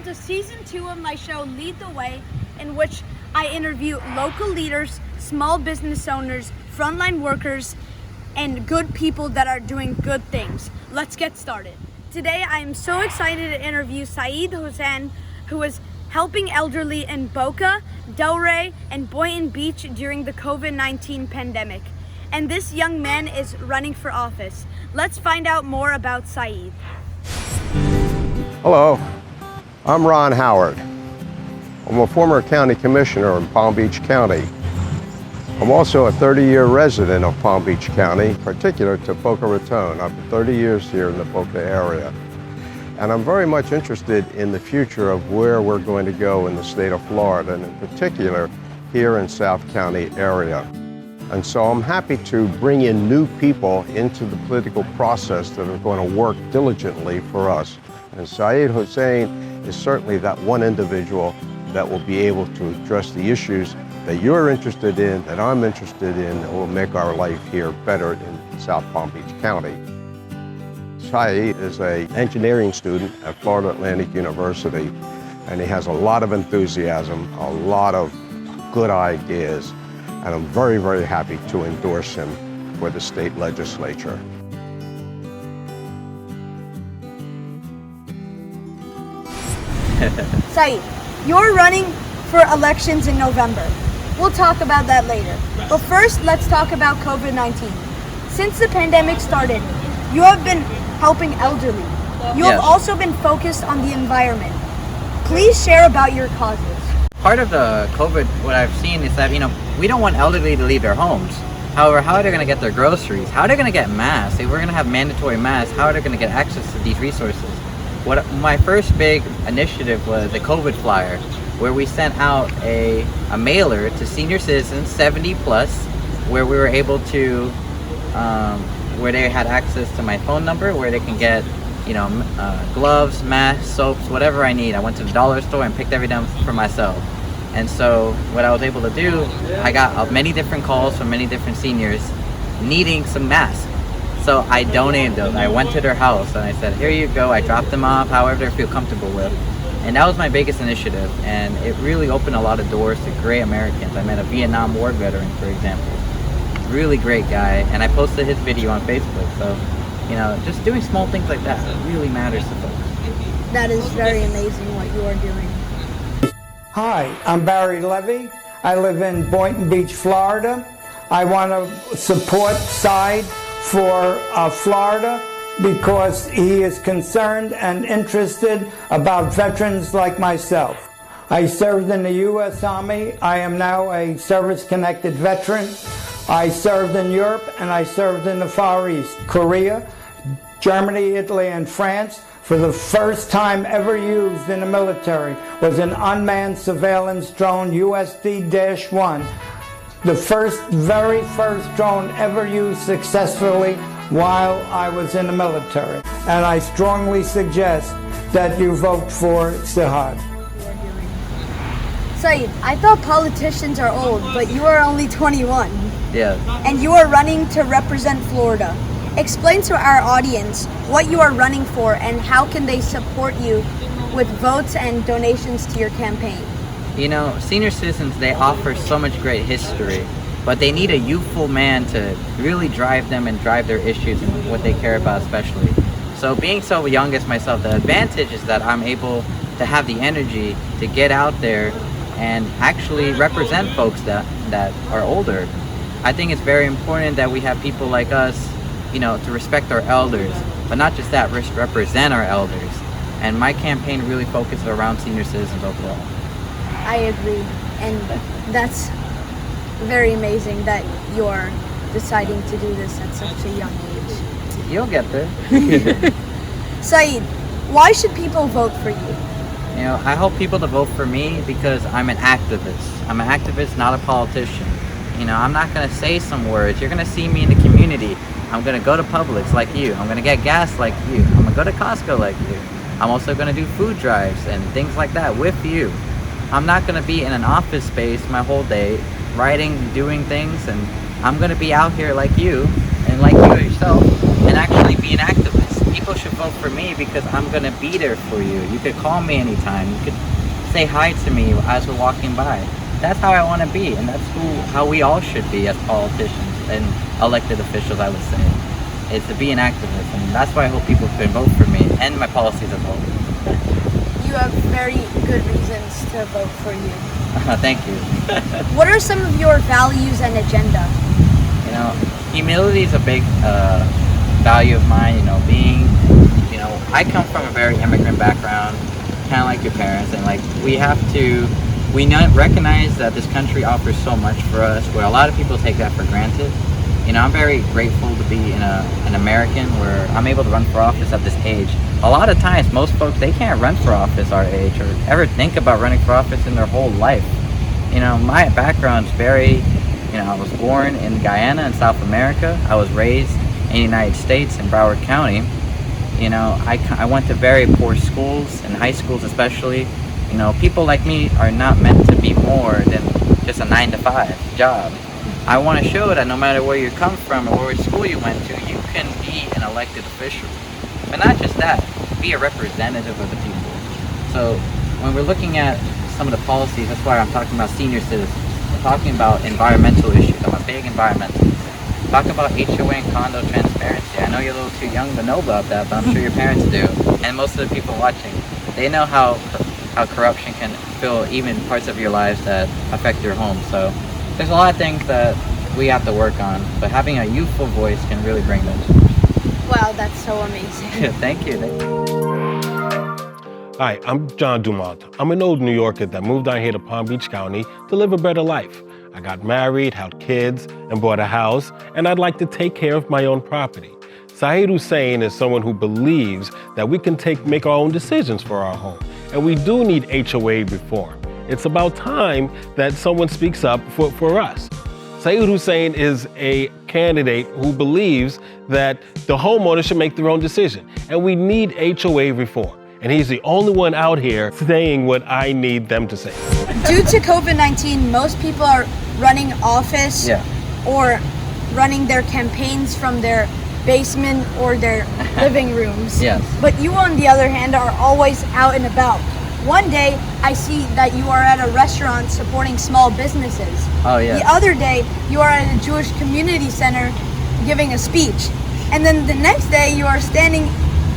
to season 2 of my show, Lead the Way, in which I interview local leaders, small business owners, frontline workers, and good people that are doing good things. Let's get started. Today, I am so excited to interview SAYD HUSSAIN, who is helping elderly in Boca, Delray, and Boynton Beach during the COVID-19 pandemic. And this young man is running for office. Let's find out more about SAYD. Hello, I'm Ron Howard. I'm a former county commissioner in Palm Beach County. I'm also a 30-year resident of Palm Beach County, particular to Boca Raton. I've been 30 years here in the Boca area. And I'm very much interested in the future of where we're going to go in the state of Florida, and in particular here in South County area. And so I'm happy to bring in new people into the political process that are going to work diligently for us. And SAYD HUSSAIN is certainly that one individual that will be able to address the issues that you're interested in, that I'm interested in, that will make our life here better in South Palm Beach County. SAYD is an engineering student at Florida Atlantic University, and he has a lot of enthusiasm, a lot of good ideas, and I'm very, very happy to endorse him for the state legislature. SAYD, you're running for elections in November. We'll talk about that later. But first, let's talk about COVID-19. Since the pandemic started, you have been helping elderly. You have also been focused on the environment. Please share about your causes. Part of the COVID, what I've seen is that, we don't want elderly to leave their homes. However, how are they going to get their groceries? How are they going to get masks? If we're going to have mandatory masks, how are they going to get access to these resources? My first big initiative was a COVID flyer, where we sent out a mailer to senior citizens, 70 plus, where we were able to, where they had access to my phone number, where they can get, gloves, masks, soaps, whatever I need. I went to the dollar store and picked everything for myself. And so what I was able to do, I got many different calls from many different seniors needing some masks. So I donated those. I went to their house and I said, here you go. I dropped them off, however they feel comfortable with. And that was my biggest initiative. And it really opened a lot of doors to great Americans. I met a Vietnam War veteran, for example. Really great guy. And I posted his video on Facebook. So, just doing small things like that really matters to folks. That is very amazing what you are doing. Hi, I'm Barry Levy. I live in Boynton Beach, Florida. I want to support SAYD for Florida because he is concerned and interested about veterans like myself. I served in the U.S. Army. I am now a service-connected veteran. I served in Europe and I served in the Far East, Korea, Germany, Italy, and France. For the first time ever used in the military was an unmanned surveillance drone, USD-1. The very first drone ever used successfully while I was in the military. And I strongly suggest that you vote for SAYD. SAYD, I thought politicians are old, but you are only 21. Yeah. And you are running to represent Florida. Explain to our audience what you are running for and how can they support you with votes and donations to your campaign. Senior citizens, they offer so much great history, but they need a youthful man to really drive them and drive their issues and what they care about especially. So being so young as myself, the advantage is that I'm able to have the energy to get out there and actually represent folks that are older. I think it's very important that we have people like us, to respect our elders, but not just that, represent our elders. And my campaign really focuses around senior citizens overall. I agree, and that's very amazing that you're deciding to do this at such a young age. You'll get there. SAYD, why should people vote for you? I hope people to vote for me because I'm an activist. I'm an activist, not a politician. I'm not going to say some words. You're going to see me in the community. I'm going to go to Publix like you. I'm going to get gas like you. I'm going to go to Costco like you. I'm also going to do food drives and things like that with you. I'm not going to be in an office space my whole day, writing, doing things, and I'm going to be out here like you, and like you yourself, and actually be an activist. people should vote for me because I'm gonna be there for you. You could call me anytime. You could say hi to me as we're walking by. That's how I want to be, and that's how we all should be as politicians and elected officials, I would say, is to be an activist, and that's why I hope people can vote for me and my policies as well. You have very good reasons to vote for you. Thank you. What are some of your values and agenda? You know, humility is a big value of mine. I come from a very immigrant background, kind of like your parents, and like we recognize that this country offers so much for us, where a lot of people take that for granted. I'm very grateful to be an American where I'm able to run for office at this age. A lot of times, most folks, they can't run for office our age or ever think about running for office in their whole life. My background's very, I was born in Guyana in South America. I was raised in the United States in Broward County. I went to very poor schools and high schools especially. People like me are not meant to be more than just a 9-to-5 job. I want to show that no matter where you come from or what school you went to, you can be an elected official. But not just that, be a representative of the people. So when we're looking at some of the policies, that's why I'm talking about senior citizens. We're talking about environmental issues. I'm a big environmentalist. Talk about HOA and condo transparency. I know you're a little too young to know about that, but I'm sure your parents do. And most of the people watching, they know how corruption can fill even parts of your lives that affect your home. So there's a lot of things that we have to work on, but having a youthful voice can really bring those. Wow, that's so amazing. Thank you. Hi, I'm John Dumont. I'm an old New Yorker that moved down here to Palm Beach County to live a better life. I got married, had kids, and bought a house, and I'd like to take care of my own property. SAYD HUSSAIN is someone who believes that we can make our own decisions for our home, and we do need HOA reform. It's about time that someone speaks up for us. SAYD HUSSAIN is a candidate who believes that the homeowner should make their own decision, and we need HOA reform. And he's the only one out here saying what I need them to say. Due to COVID-19, most people are running office or running their campaigns from their basement or their living rooms. Yes. But you, on the other hand, are always out and about. One day, I see that you are at a restaurant supporting small businesses. Oh, yeah. The other day, you are at a Jewish community center giving a speech. And then the next day, you are standing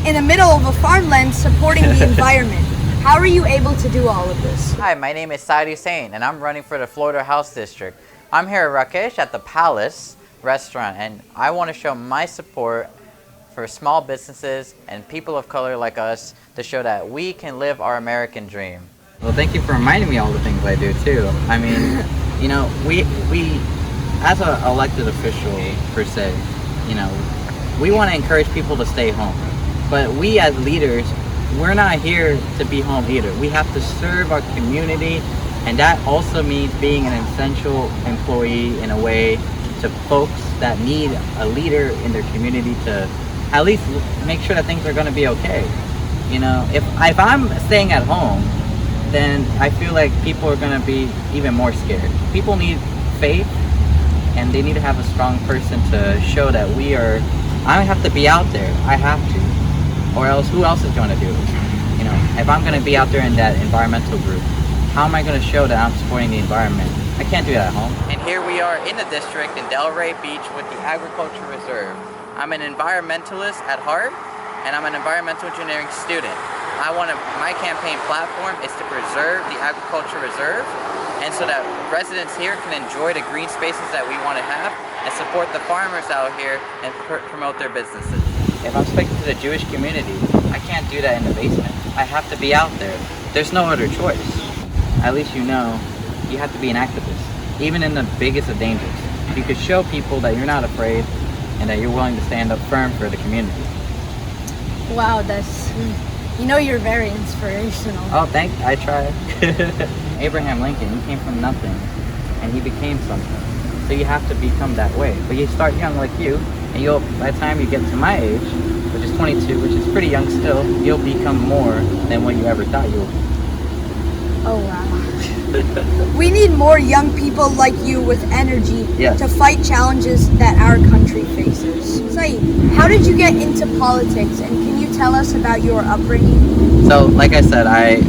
in the middle of a farmland supporting the environment. How are you able to do all of this? Hi, my name is SAYD HUSSAIN, and I'm running for the Florida House District. I'm here at Rakesh at the Palace restaurant, and I want to show my support for small businesses and people of color like us to show that we can live our American dream. Well, thank you for reminding me all the things I do too. I mean, we as an elected official per se, we want to encourage people to stay home. But we as leaders, we're not here to be home either. We have to serve our community, and that also means being an essential employee in a way to folks that need a leader in their community to at least make sure that things are going to be okay. If I'm staying at home, then I feel like people are going to be even more scared. People need faith, and they need to have a strong person to show that I have to be out there. I have to. Or else, who else is going to do it? If I'm going to be out there in that environmental group, how am I going to show that I'm supporting the environment? I can't do that at home. And here we are in the district in Delray Beach with the Agriculture Reserve. I'm an environmentalist at heart, and I'm an environmental engineering student. My campaign platform is to preserve the Agriculture Reserve, and so that residents here can enjoy the green spaces that we want to have and support the farmers out here and promote their businesses. If I'm speaking to the Jewish community, I can't do that in the basement. I have to be out there. There's no other choice. At least you have to be an activist, even in the biggest of dangers. You could show people that you're not afraid and that you're willing to stand up firm for the community. Wow, you're very inspirational. Oh, I try. Abraham Lincoln, he came from nothing and he became something. So you have to become that way. But you start young like you, and by the time you get to my age, which is 22, which is pretty young still, you'll become more than what you ever thought you would be. Oh, wow. We need more young people like you with energy Yes. to fight challenges that our country country faces. Saeed, how did you get into politics, and can you tell us about your upbringing? So, like I said, I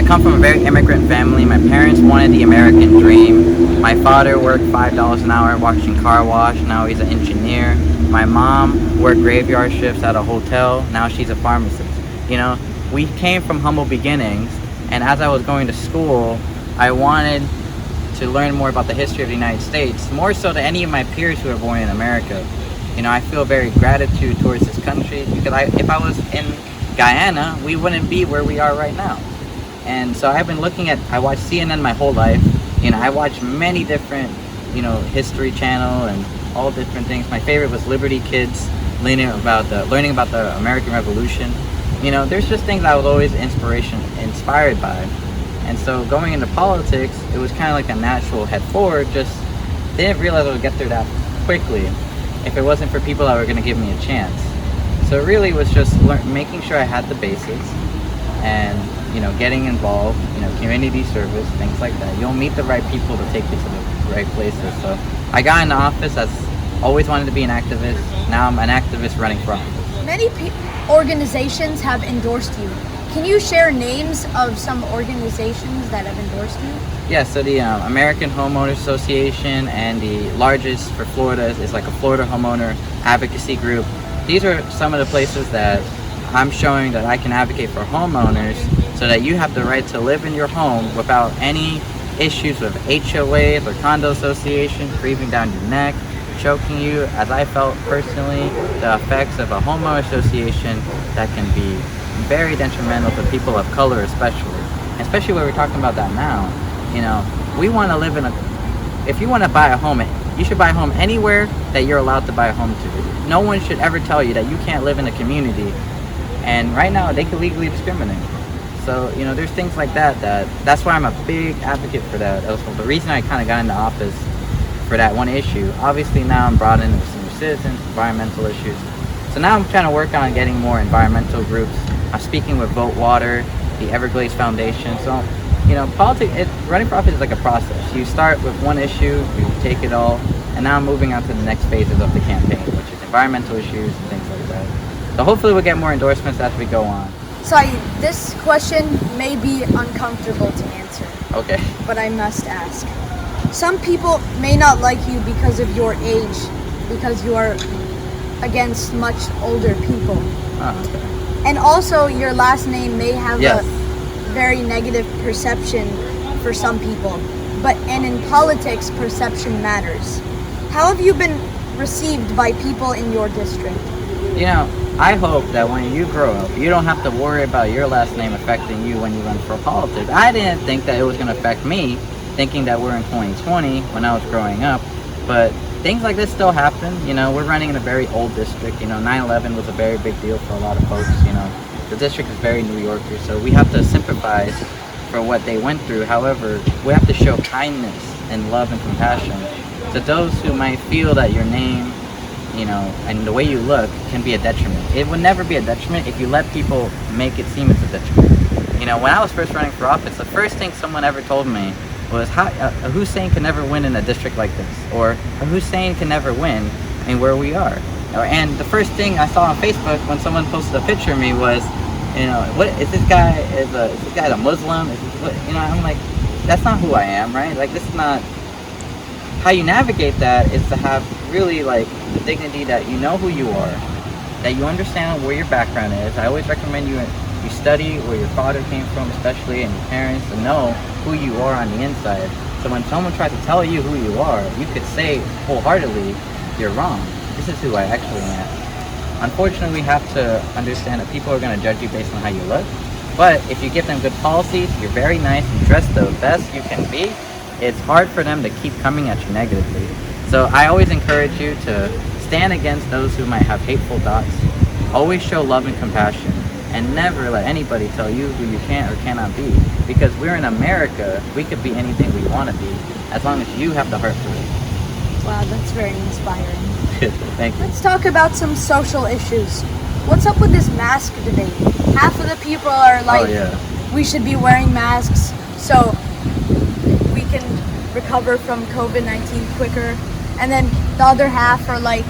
come from a very immigrant family. My parents wanted the American dream. My father worked $5 an hour watching car wash. Now he's an engineer. My mom worked graveyard shifts at a hotel. Now she's a pharmacist. You know, we came from humble beginnings, and as I was going to school, I wanted to learn more about the history of the United States, more so than any of my peers who were born in America. You know, I feel very gratitude towards this country, because if I was in Guyana, we wouldn't be where we are right now. And so I've been I watched CNN my whole life. You know, I watched many different, History Channel and all different things. My favorite was Liberty Kids, learning about the American Revolution. You know, there's just things I was always inspired by. And so going into politics, it was kind of like a natural head forward. Just didn't realize I would get through that quickly if it wasn't for people that were going to give me a chance. So it really was just making sure I had the basics and, getting involved, community service, things like that. You'll meet the right people to take you to the right places. So I got into office. I always wanted to be an activist. Now I'm an activist running for office. Many organizations have endorsed you. Can you share names of some organizations that have endorsed you? Yeah, so the American Homeowners Association, and the largest for Florida is like a Florida homeowner advocacy group. These are some of the places that I'm showing that I can advocate for homeowners, so that you have the right to live in your home without any issues with HOAs or condo associations breathing down your neck, choking you. As I felt personally, the effects of a homeowner association that can be very detrimental to people of color, especially when we're talking about that now. We want to live if you want to buy a home, you should buy a home anywhere that you're allowed to buy a home to. No one should ever tell you that you can't live in a community, and right now they can legally discriminate. So there's things like that's why I'm a big advocate for that. That was the reason I kind of got into office, for that one issue. Obviously now I'm brought into senior citizens, environmental issues. So now I'm trying to work on getting more environmental groups. I'm speaking with Vote Water, the Everglades Foundation. So, politics, running for office is like a process. You start with one issue, you take it all, and now I'm moving on to the next phases of the campaign, which is environmental issues and things like that. So hopefully we'll get more endorsements as we go on. Saeed, this question may be uncomfortable to answer. Okay. But I must ask. Some people may not like you because of your age, because you are against much older people. Oh, okay. And also your last name may have Yes. a very negative perception for some people. And in politics, perception matters. How have you been received by people in your district? I hope that when you grow up, you don't have to worry about your last name affecting you when you run for politics. I didn't think that it was going to affect me, thinking that we're in 2020 when I was growing up. But things like this still happen. We're running in a very old district. 9/11 was a very big deal for a lot of folks. The district is very New Yorker, so we have to sympathize for what they went through. However, we have to show kindness and love and compassion to those who might feel that your name, and the way you look can be a detriment. It would never be a detriment if you let people make it seem it's a detriment. When I was first running for office, the first thing someone ever told me was, a HUSSAIN can never win in a district like this, or a HUSSAIN can never win in where we are. And the first thing I saw on Facebook when someone posted a picture of me was, what is this guy? Is this guy a Muslim? I'm like, that's not who I am, right? Like, this is not how you navigate that. Is to have really the dignity that you know who you are, that you understand where your background is. I always recommend you study where your father came from, especially, and your parents, to know who you are on the inside. So when someone tries to tell you who you are, you could say wholeheartedly, you're wrong. This is who I actually am. Unfortunately, we have to understand that people are going to judge you based on how you look. But if you give them good policies, you're very nice, you dress the best you can be, it's hard for them to keep coming at you negatively. So I always encourage you to stand against those who might have hateful thoughts. Always show love and compassion, and never let anybody tell you who you can or cannot be. Because we're in America, we could be anything we want to be, as long as you have the heart for it. Wow, that's very inspiring. Thank you. Let's talk about some social issues. What's up with this mask debate? Half of the people are like, we should be wearing masks so we can recover from COVID-19 quicker. And then the other half are like,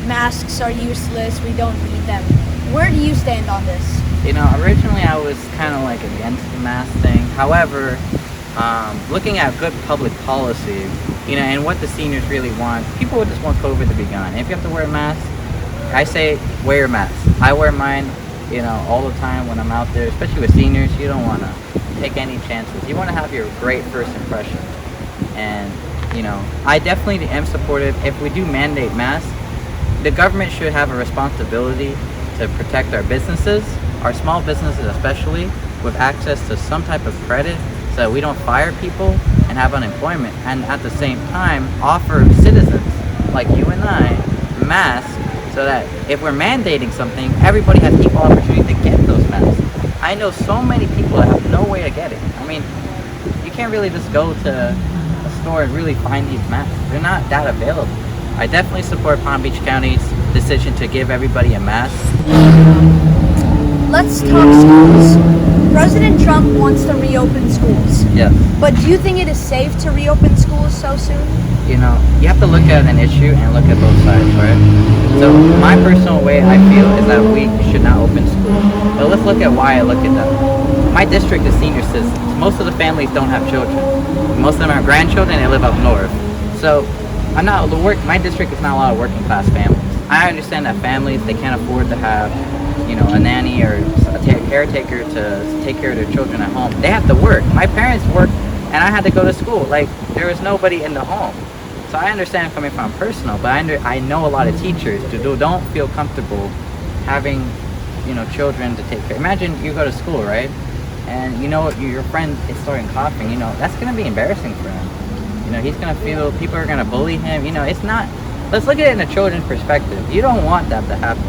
masks are useless, we don't need them. Where do you stand on this? You know, originally I was kind of like against the mask thing. However, looking at good public policy, you know, and what the seniors really want, people would just want COVID to be gone. And if you have to wear a mask, I say wear your mask. I wear mine, you know, all the time when I'm out there, especially with seniors. You don't want to take any chances. You want to have your great first impression. And, you know, I definitely am supportive. If we do mandate masks, the government should have a responsibility to protect our businesses, our small businesses especially, with access to some type of credit so that we don't fire people and have unemployment, and at the same time offer citizens like you and I masks so that if we're mandating something, everybody has equal opportunity to get those masks. I know so many people that have no way to get it. I mean, you can't really just go to a store and really find these masks. They're not that available. I definitely support Palm Beach County's decision to give everybody a mask. Let's talk schools. President Trump wants to reopen schools. Yes. But do you think it is safe to reopen schools so soon? You know, you have to look at an issue and look at both sides, right? So my personal way I feel is that we should not open schools. But let's look at why I look at that. My district is senior citizens. Most of the families don't have children. Most of them are grandchildren and they live up north. So my district is not a lot of working class families. I understand that families, they can't afford to have, you know, a nanny or a caretaker to take care of their children at home. They have to work. My parents worked and I had to go to school. Like, there was nobody in the home. So I understand coming from personal, but I know a lot of teachers who don't feel comfortable having, you know, children to take care. Imagine you go to school, right? And you know your friend is starting coughing, you know, that's going to be embarrassing for him. You know, he's going to feel, people are going to bully him. You know, it's not, let's look at it in a children's perspective. You don't want that to happen.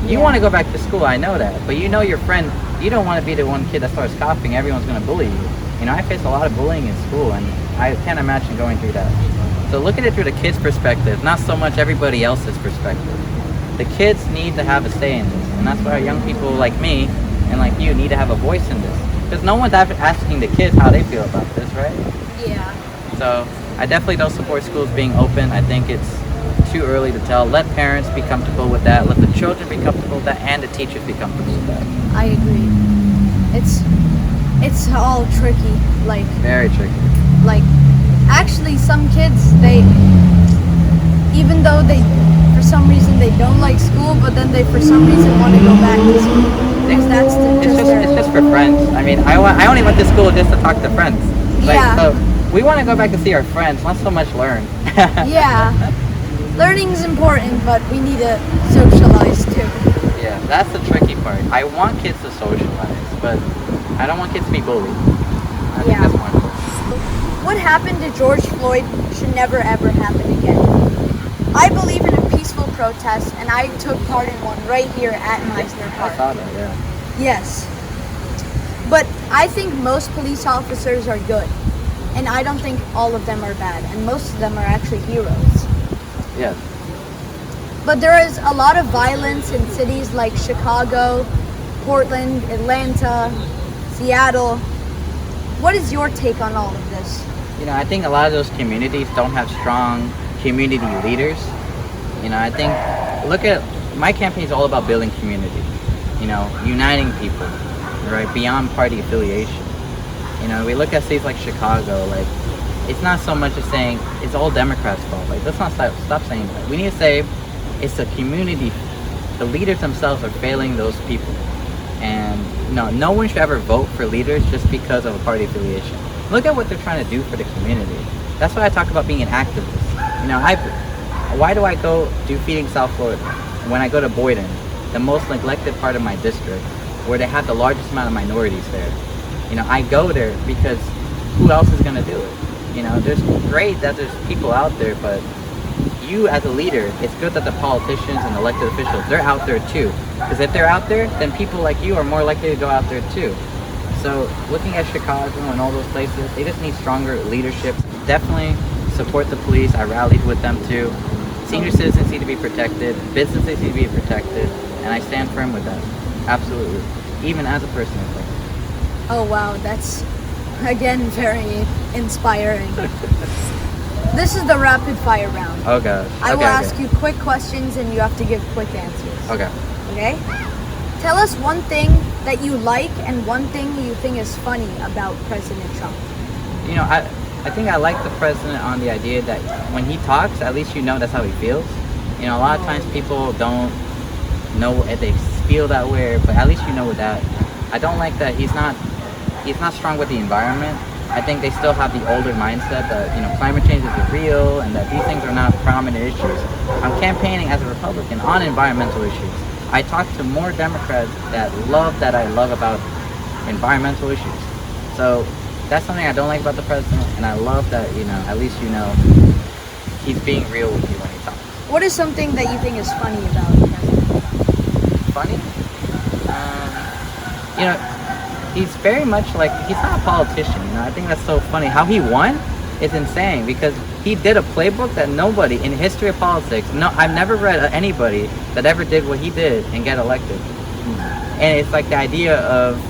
You want to go back to school, I know that. But you know your friend, you don't want to be the one kid that starts coughing, everyone's going to bully you. You know, I face a lot of bullying in school, and I can't imagine going through that. So look at it through the kids' perspective, not so much everybody else's perspective. The kids need to have a say in this, and that's why young people like me and like you need to have a voice in this. Because no one's asking the kids how they feel about this, right? Yeah. So I definitely don't support schools being open. I think it's too early to tell. Let parents be comfortable with that. Let the children be comfortable with that, and the teachers be comfortable with that. I agree. It's all tricky. Like, very tricky. Like, actually, some kids, even though for some reason they don't like school, but then they for some reason want to go back to school. Because It's just for friends. I mean, I only went to school just to talk to friends. Like, yeah. So we want to go back to see our friends, not so much learn. Yeah. Learning's important, but we need to socialize too. Yeah, that's the tricky part. I want kids to socialize, but I don't want kids to be bullied. I think that's more important. What happened to George Floyd should never ever happen again. I believe in a peaceful protest, and I took part in one right here at MIZNER Park. I saw that, yeah. Yes. But I think most police officers are good, and I don't think all of them are bad, and most of them are actually heroes. Yeah. But there is a lot of violence in cities like Chicago, Portland, Atlanta, Seattle. What is your take on all of this? You know, I think a lot of those communities don't have strong community leaders. You know, I think, look at, my campaign is all about building community. You know, uniting people, right, beyond party affiliation. You know, we look at cities like Chicago, like, it's not so much as saying it's all Democrats' fault. Like, let's not stop saying that. We need to say it's a community. The leaders themselves are failing those people. And no one should ever vote for leaders just because of a party affiliation. Look at what they're trying to do for the community. That's why I talk about being an activist. You know, why do I go do Feeding South Florida when I go to Boynton, the most neglected part of my district, where they have the largest amount of minorities there? You know, I go there because who else is going to do it? You know, there's great that there's people out there, but you as a leader, it's good that the politicians and elected officials, they're out there too. Because if they're out there, then people like you are more likely to go out there too. So looking at Chicago and all those places, they just need stronger leadership. Definitely support the police. I rallied with them too. Senior citizens need to be protected. Businesses need to be protected. And I stand firm with that. Absolutely. Even as a person of color. Oh wow, that's again very inspiring. This is the rapid fire round. Oh gosh. I will Okay, ask you quick questions and you have to give quick answers. Okay. Okay? Tell us one thing that you like and one thing you think is funny about President Trump. You know, I think I like the president on the idea that when he talks, at least you know that's how he feels. You know, a lot of times people don't know if they feel that way, but at least you know that. I don't like that he's not strong with the environment. I think they still have the older mindset that, you know, climate change is real and that these things are not prominent issues. I'm campaigning as a Republican on environmental issues. I talk to more Democrats that I love about environmental issues. So that's something I don't like about the president, and I love that, you know, at least you know he's being real with you when he talks. What is something that you think is funny about President Trump? Funny? You know, he's very much like, he's not a politician, you know. I think that's so funny. How he won is insane because he did a playbook that nobody in the history of politics, I've never read anybody that ever did what he did and get elected. And it's like the idea of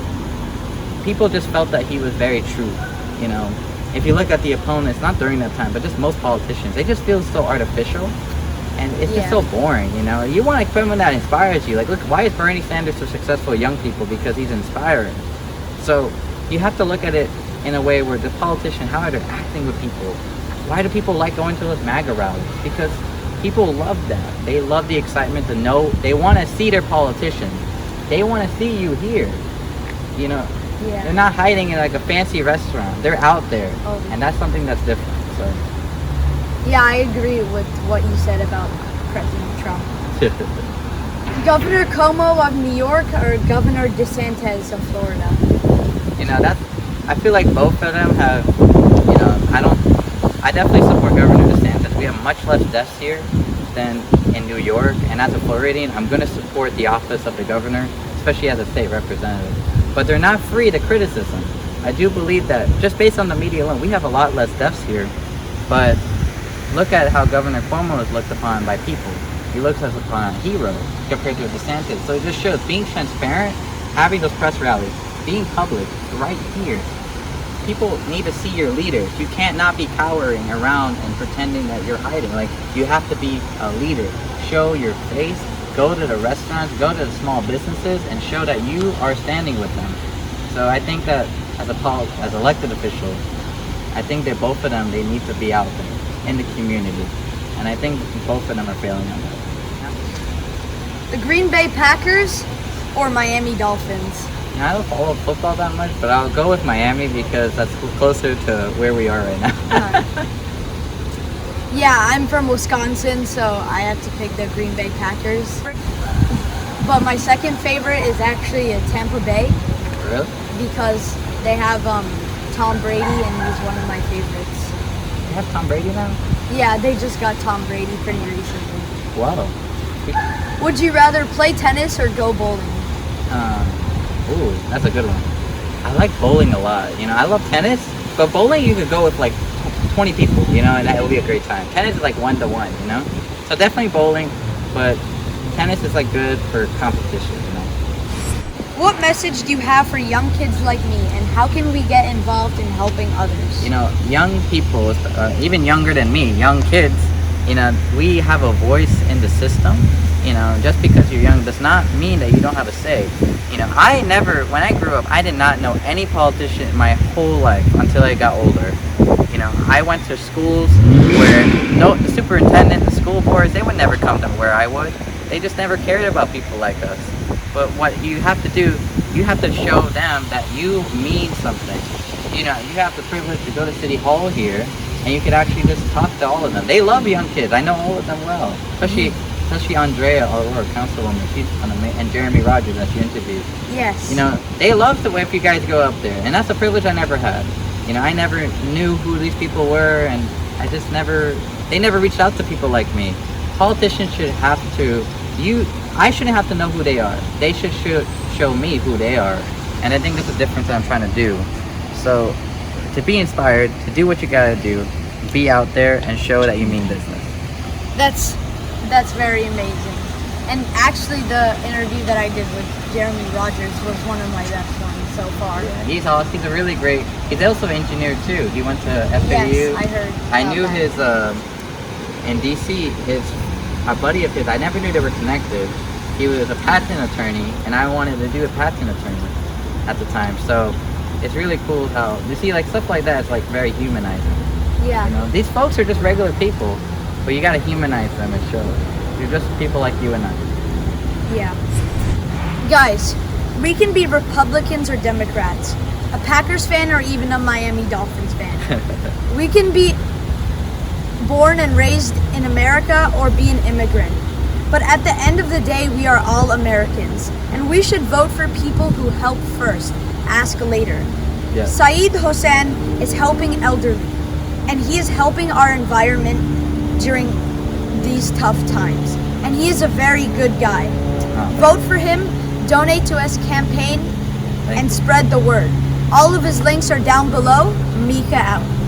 people just felt that he was very true, you know. If you look at the opponents, not during that time, but just most politicians, they just feel so artificial. And it's just so boring, you know. You want someone that inspires you. Like, look, why is Bernie Sanders so successful with young people? Because he's inspiring. So you have to look at it in a way where the politician, how are they acting with people? Why do people like going to those MAGA rallies? Because people love that. They love the excitement to know. They want to see their politician. They want to see you here. You know, they're not hiding in like a fancy restaurant. They're out there. And that's something that's different. So. Yeah, I agree with what you said about President Trump. Governor Cuomo of New York or Governor DeSantis of Florida? You know, I feel like both of them have, you know, I definitely support Governor DeSantis. We have much less deaths here than in New York. And as a Floridian, I'm going to support the office of the governor, especially as a state representative. But they're not free to criticism. I do believe that just based on the media alone, we have a lot less deaths here. But look at how Governor Cuomo is looked upon by people. He looks as upon a hero compared to DeSantis. So it just shows being transparent, having those press rallies, being public, right here. People need to see your leaders. You can't not be cowering around and pretending that you're hiding. Like, you have to be a leader. Show your face, go to the restaurants, go to the small businesses, and show that you are standing with them. So I think that as elected officials, I think that both of them, they need to be out there in the community. And I think both of them are failing on that. The Green Bay Packers or Miami Dolphins? You know, I don't follow football that much, but I'll go with Miami because that's closer to where we are right now. Yeah, I'm from Wisconsin, so I have to pick the Green Bay Packers. But my second favorite is actually Tampa Bay. Really? Because they have Tom Brady, and he's one of my favorites. You have Tom Brady now? Yeah, they just got Tom Brady pretty recently. Wow. Would you rather play tennis or go bowling? Ooh, that's a good one. I like bowling a lot. You know, I love tennis, but bowling you could go with like 20 people, you know, and it will be a great time. Tennis is like 1-to-1, you know? So definitely bowling, but tennis is like good for competition, you know? What message do you have for young kids like me, and how can we get involved in helping others? You know, young people, even younger than me, young kids, you know, we have a voice in the system. You know, just because you're young does not mean that you don't have a say. You know, when I grew up, I did not know any politician in my whole life until I got older. You know, I went to schools where the superintendent, the school boards, they would never come to where I would. They just never cared about people like us. But what you have to do, you have to show them that you mean something. You know, you have the privilege to go to City Hall here, and you could actually just talk to all of them. They love young kids. I know all of them well, especially Andrea, our councilwoman, and Jeremy Rogers that she interviewed. Yes. You know, they love the way if you guys go up there, and that's a privilege I never had. You know, I never knew who these people were, and they never reached out to people like me. Politicians should have to, I shouldn't have to know who they are. They should show me who they are, and I think that's the difference that I'm trying to do. So, to be inspired, to do what you gotta do, be out there and show that you mean business. That's very amazing. And actually, the interview that I did with Jeremy Rogers was one of my best ones so far. Yeah, he's awesome. He's a really great. He's also an engineer too. He went to FAU. Yes, I heard. I about knew that. his in DC. A buddy of his. I never knew they were connected. He was a patent attorney, and I wanted to do a patent attorney at the time. So it's really cool how you see like stuff like that is like very humanizing. Yeah. You know, these folks are just regular people, but you gotta humanize them and show they're just people like you and I. Yeah. Guys, we can be Republicans or Democrats, a Packers fan or even a Miami Dolphins fan. We can be born and raised in America or be an immigrant. But at the end of the day, we are all Americans, and we should vote for people who help first, ask later. Yeah. SAYD HUSSAIN is helping elderly, and he is helping our environment during these tough times. And he is a very good guy. Vote for him, donate to his campaign, and spread the word. All of his links are down below. Mika out.